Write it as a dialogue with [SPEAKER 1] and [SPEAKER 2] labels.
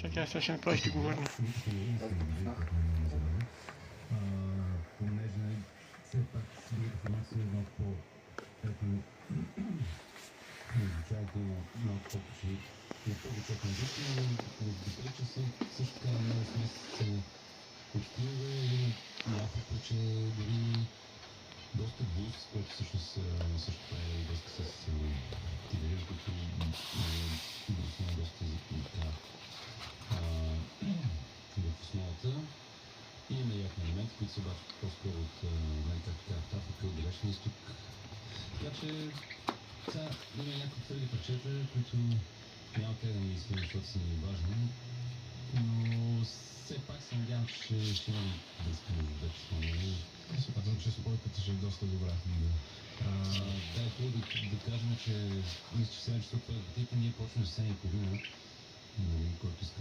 [SPEAKER 1] Чакай, сега ще направиш ти го върна.
[SPEAKER 2] Понеже все пак другата формация е малко по-ето изучавате малко по-почти на по-висока амбиция, но въпреки че съм също така много смесица от стилове, има ясното, че дори доста блуз, който всъщност също прави връзка с тигъри, които брусна доста така в основата. И има ясни елементи, които са обаче по-скоро от от Африка, от Далечния изток. Така че сега има някои твърди парчета, които няма как да не ги свирим, защото са ни важни, но все пак се надявам, че ще имам връзка между двете изпълнения.
[SPEAKER 3] Смятам, че спойката ще е доста добра.
[SPEAKER 2] Да, е хубаво да кажем, че мисля, че 7 часа това е ние почваме с 7:30, който иска